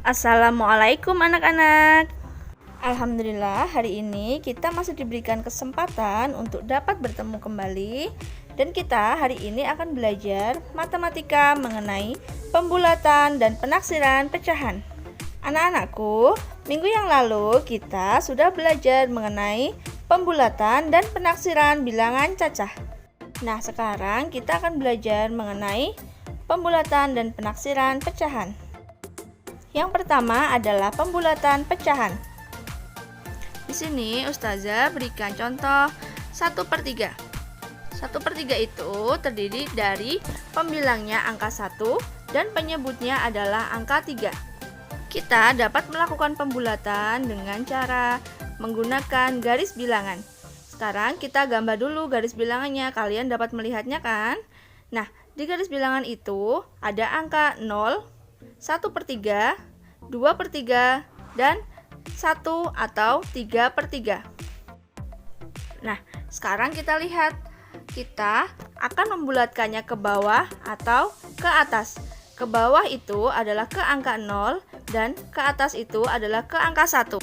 Assalamualaikum anak-anak. Alhamdulillah hari ini kita masih diberikan kesempatan untuk dapat bertemu kembali. Dan kita hari ini akan belajar matematika mengenai pembulatan dan penaksiran pecahan. Anak-anakku, minggu yang lalu kita sudah belajar mengenai pembulatan dan penaksiran bilangan cacah. Nah, sekarang kita akan belajar mengenai pembulatan dan penaksiran pecahan. Yang pertama adalah pembulatan pecahan. Di sini Ustazah berikan contoh 1/3. 1/3 itu terdiri dari pembilangnya angka 1 dan penyebutnya adalah angka 3. Kita dapat melakukan pembulatan dengan cara menggunakan garis bilangan. Sekarang kita gambar dulu garis bilangannya, kalian dapat melihatnya kan? Nah, di garis bilangan itu ada angka 0, 1/3, 2/3, dan 1 atau 3/3. Nah, sekarang kita lihat. Kita akan membulatkannya ke bawah atau ke atas. Ke bawah itu adalah ke angka 0 dan ke atas itu adalah ke angka 1.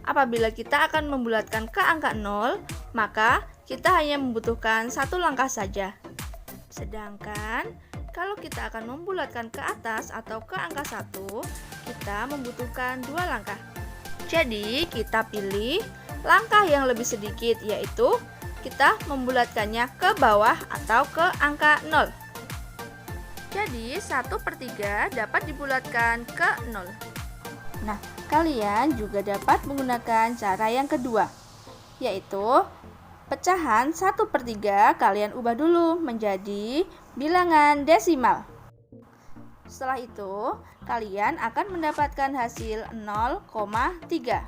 Apabila kita akan membulatkan ke angka 0, maka kita hanya membutuhkan satu langkah saja. Sedangkan kalau kita akan membulatkan ke atas atau ke angka 1, kita membutuhkan 2 langkah. Jadi, kita pilih langkah yang lebih sedikit, yaitu kita membulatkannya ke bawah atau ke angka 0. Jadi, 1/3 dapat dibulatkan ke 0. Nah, kalian juga dapat menggunakan cara yang kedua, yaitu pecahan 1/3 kalian ubah dulu menjadi bilangan desimal. Setelah itu, kalian akan mendapatkan hasil 0,3.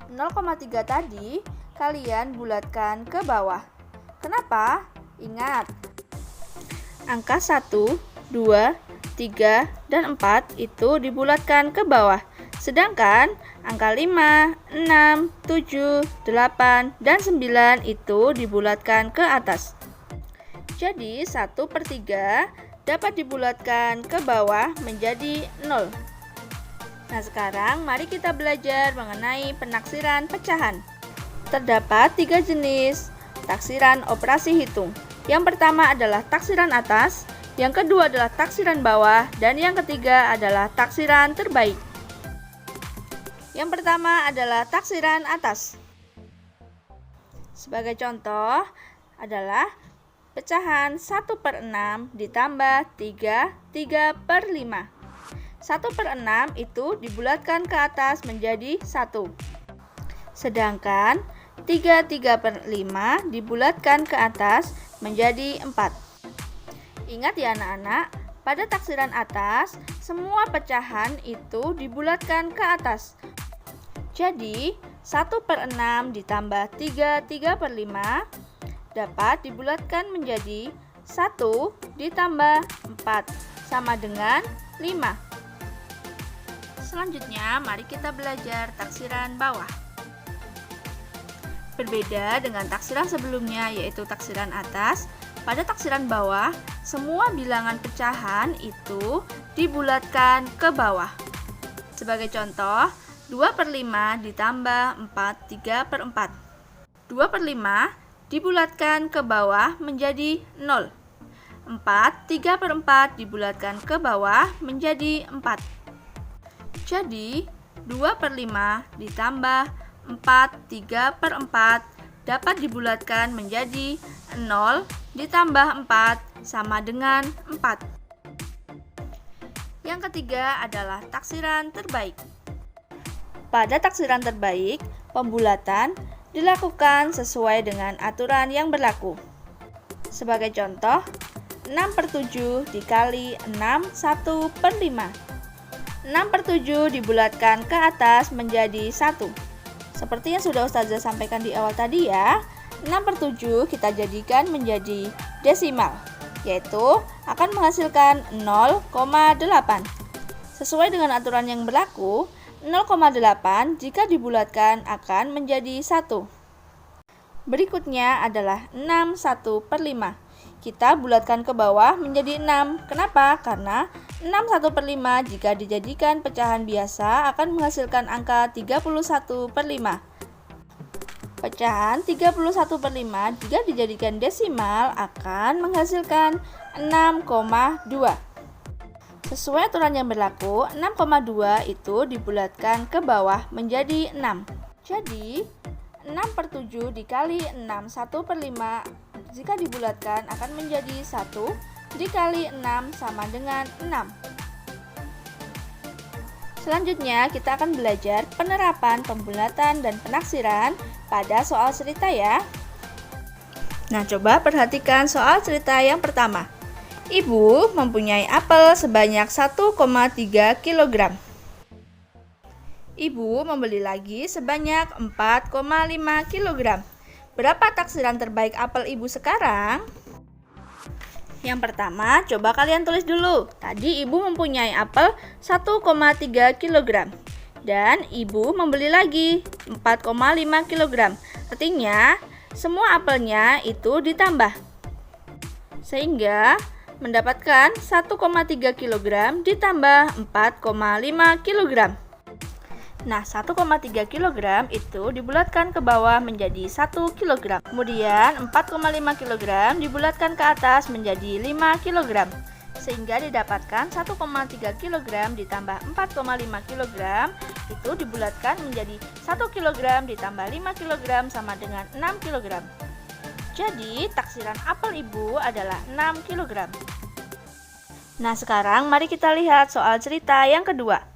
0,3 tadi kalian bulatkan ke bawah. Kenapa? Ingat, angka 1, 2, 3, dan 4 itu dibulatkan ke bawah. Sedangkan angka 5, 6, 7, 8, dan 9 itu dibulatkan ke atas. Jadi 1/3 dapat dibulatkan ke bawah menjadi 0. Nah, sekarang mari kita belajar mengenai penaksiran pecahan. Terdapat 3 jenis taksiran operasi hitung. Yang pertama adalah taksiran atas, yang kedua adalah taksiran bawah, dan yang ketiga adalah taksiran terbaik. Yang pertama adalah taksiran atas. Sebagai contoh adalah pecahan 1/6 ditambah 3/5. 1/6 itu dibulatkan ke atas menjadi 1. Sedangkan 3/5 dibulatkan ke atas menjadi 4. Ingat ya anak-anak, pada taksiran atas, semua pecahan itu dibulatkan ke atas. Jadi, 1/6 ditambah 3/5 dapat dibulatkan menjadi 1 ditambah 4 sama dengan 5. Selanjutnya, mari kita belajar taksiran bawah. Berbeda dengan taksiran sebelumnya, yaitu taksiran atas, pada taksiran bawah, semua bilangan pecahan itu dibulatkan ke bawah. Sebagai contoh, 2/5 ditambah 4 3/4. 2/5 dibulatkan ke bawah menjadi 0. 4 3/4 dibulatkan ke bawah menjadi 4. Jadi, 2/5 ditambah 4 3/4 dapat dibulatkan menjadi 0 ditambah 4 sama dengan 4. Yang ketiga adalah taksiran terbaik. Pada taksiran terbaik, pembulatan dilakukan sesuai dengan aturan yang berlaku. Sebagai contoh, 6/7 dikali 6 1/5. 6/7 dibulatkan ke atas menjadi 1. Seperti yang sudah Ustazah sampaikan di awal tadi ya, 6/7 kita jadikan menjadi desimal, yaitu akan menghasilkan 0,8. Sesuai dengan aturan yang berlaku, 0,8 jika dibulatkan akan menjadi 1. Berikutnya adalah 6 1/5. kita bulatkan ke bawah menjadi 6. Kenapa? Karena 6/1/5 jika dijadikan pecahan biasa akan menghasilkan angka 31/5. Pecahan 31/5 jika dijadikan desimal akan menghasilkan 6,2. Sesuai aturan yang berlaku, 6,2 itu dibulatkan ke bawah menjadi 6. Jadi, 6/7 dikali 6 1/5 jika dibulatkan akan menjadi 1 dikali 6 sama dengan 6. Selanjutnya kita akan belajar penerapan pembulatan dan penaksiran pada soal cerita ya. Nah, coba perhatikan soal cerita yang pertama. Ibu mempunyai apel sebanyak 1,3 kg. Ibu membeli lagi sebanyak 4,5 kg. Berapa taksiran terbaik apel ibu sekarang? Yang pertama, coba kalian tulis dulu. Tadi ibu mempunyai apel 1,3 kg. Dan ibu membeli lagi 4,5 kg. Artinya, semua apelnya itu ditambah. Sehingga mendapatkan 1,3 kg ditambah 4,5 kg. Nah, 1,3 kg itu dibulatkan ke bawah menjadi 1 kg. Kemudian 4,5 kg dibulatkan ke atas menjadi 5 kg. Sehingga didapatkan 1,3 kg ditambah 4,5 kg itu dibulatkan menjadi 1 kg ditambah 5 kg sama dengan 6 kg. Jadi, taksiran apel ibu adalah 6 kg. Nah, sekarang mari kita lihat soal cerita yang kedua.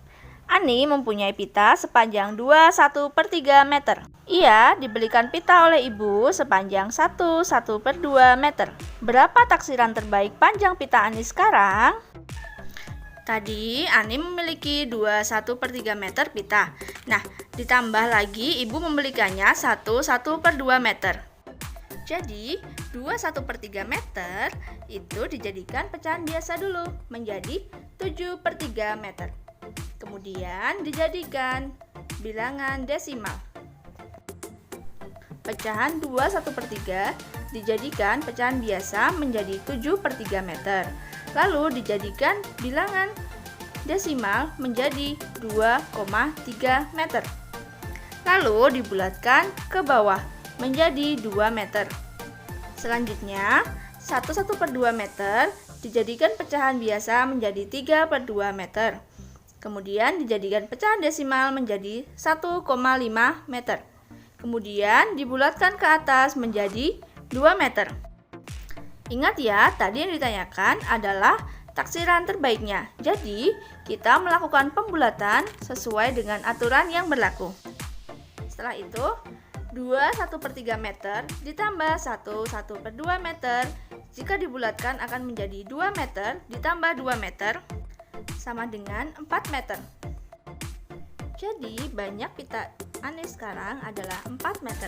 Ani mempunyai pita sepanjang 21/3 meter. Ia dibelikan pita oleh ibu sepanjang 1/2 meter. Berapa taksiran terbaik panjang pita Ani sekarang? Tadi Ani memiliki 21/3 meter pita. Nah, ditambah lagi ibu membelikannya 1/2 meter. Jadi, 21/3 meter itu dijadikan pecahan biasa dulu menjadi 7/3 meter. Kemudian dijadikan bilangan desimal. Pecahan 21/3 dijadikan pecahan biasa menjadi 7/3 meter. Lalu dijadikan bilangan desimal menjadi 2,3 meter. Lalu dibulatkan ke bawah menjadi 2 meter. Selanjutnya, 1/2 meter dijadikan pecahan biasa menjadi 3/2 meter. Kemudian dijadikan pecahan desimal menjadi 1,5 meter. Kemudian dibulatkan ke atas menjadi 2 meter. Ingat ya, tadi yang ditanyakan adalah taksiran terbaiknya. Jadi, kita melakukan pembulatan sesuai dengan aturan yang berlaku. Setelah itu, 21/3 meter ditambah 1/2 meter. Jika dibulatkan akan menjadi 2 meter ditambah 2 meter. Sama dengan 4 meter. Jadi banyak pita Ani sekarang adalah 4 meter.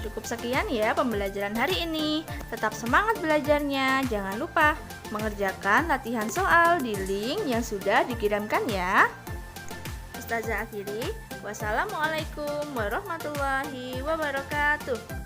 Cukup sekian ya pembelajaran hari ini. Tetap semangat belajarnya. Jangan lupa mengerjakan latihan soal di link yang sudah dikirimkan ya. Ustazah akhiri. Wassalamualaikum warahmatullahi wabarakatuh.